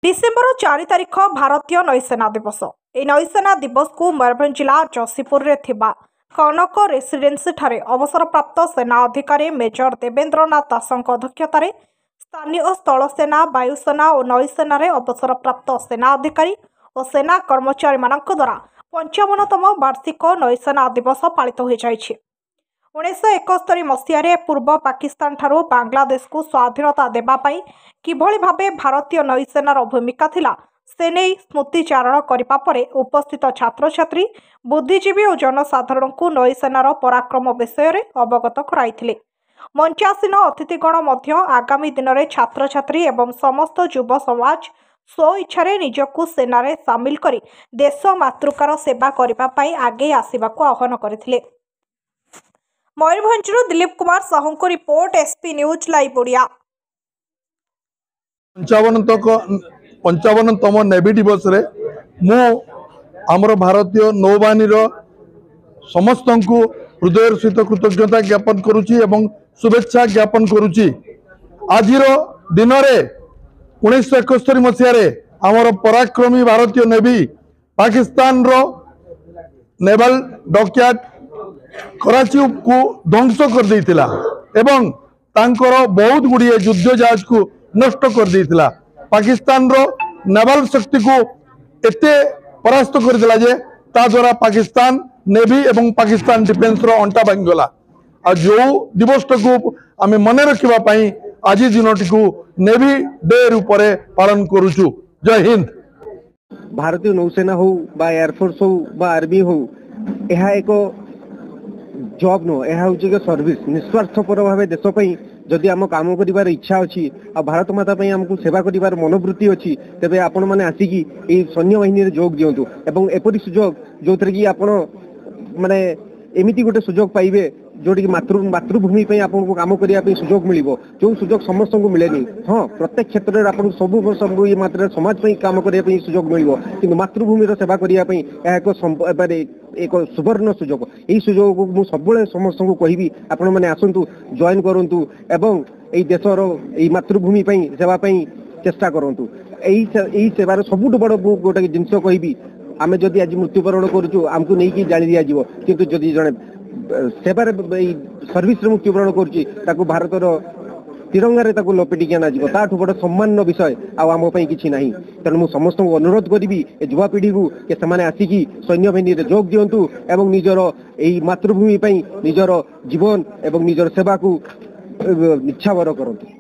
December 4 तारिख भारतीय नौसेना दिवस। यह नौसेना दिवस को मयूरभंज जिला जसीपुर रे थिबा कनक रेसिडेन्सी ठारे अवसरप्राप्त सेना अधिकारी मेजर देवेंद्र नाथ दासଙ୍କ अध्यक्षतार स्थानीय स्थल सेना वायुसेना और नौसेना अवसरप्राप्त सेना अधिकारी और सेना कर्मचारी मानक द्वारा 55तम वार्षिक नौसेना दिवस पालित हो जाइछि। 1971 मसीह पूर्व पाकिस्तान ठारू बांग्लादेश को स्वाधीनता देवाई किभली भावे भारतीय नौसेनार भूमिका थिला से नहीं स्मृतिचारण करने पर उपस्थित छात्र छात्री बुद्धिजीवी और जनसाधारण को नौसेनार पराक्रम विषय में अवगत कराइथिले। मंचासीन अतिथिगण मध्य आगामी दिन में छात्र छात्री एवं समस्त युव समाज स्व इच्छा निजकू सेनारे सामिल करी देश मातृकार सेवा करने आगे आसवाक आह्वान करथिले। मयूरभंज दिलीप कुमार साहू को report SP news live Odia. 55तम नेवी दिवस रे मु आमर भारतीय नौबानी समस्त को हृदय सहित कृतज्ञता ज्ञापन करुच्ची एवं शुभेच्छा ज्ञापन करुच्ची। आज दिन में 1971 मसीह आमर पराक्रमी भारतीय नेवी पाकिस्तान रो नेवल डॉकयार्ड कराची को ध्वंस कर देइतिला एवं तांकर बहुत गुड़िए युद्ध जहाज को नष्ट कर देइतिला। पाकिस्तान रो नेवल शक्ति को एते परास्त कर दिला जे ता द्वारा पाकिस्तान नेवी एवं पाकिस्तान डिफेन्स रो अंटा भांगला। आ जो दिवस को आम मन रखा आज दिन को नेवी डे रूप पालन करुचु। जय हिंद। भारतीय नौसेना हो बा एयरफोर्स हो बा आर्मी हो यह एक जॉब नुह, यह हूँ सर्विस। निस्वार्थपर भाव देश जदि आम कम कर इच्छा अच्छी आ भारत माता आमको सेवा कर मनोवृत्ति अच्छी तेरे आपण मैंने आसिकी सैन्य बाहिनी जोग दिंतु एवं एपरी सुजोग जो थी आप माने एमती गोटे सुजोग पाइबे जोटी मातृभूमि आपको कम करने सुजोग मिल जो सुजोग समस्त को मिले। हाँ, प्रत्येक क्षेत्र में आपको सब मात्रा समाज कम करने सुजोग मिल कि मातृभूमि सेवा करने एक सुवर्ण सुजोग। यही सुजोग को सब समस्त को कहि आपण मैंने आसतु जॉइन करूँ एवं यही देशर यही मातृभूमि सेवा चेष्टा करूँ। यही सेवार सबुठ बड़ गोटे जिनस कहि आम जदि आज मृत्युवरण करुचु आमको नहीं जाणी दिज्व किंतु जदि जड़े सेवार सर्विस मृत्युवरण करुच्ची भारतर तिरंगारे लपेटिक आना ताठू बड़ सम्मान विषय आम कि ना। तेणु मुझे समस्त को अनुरोध करी युवापीढ़ी को से आसिकी सैन्य बाहिनी जोग दिंतु एवं निजर यही मातृभूमि निजर जीवन एवं निजर सेवा को इच्छावर करते।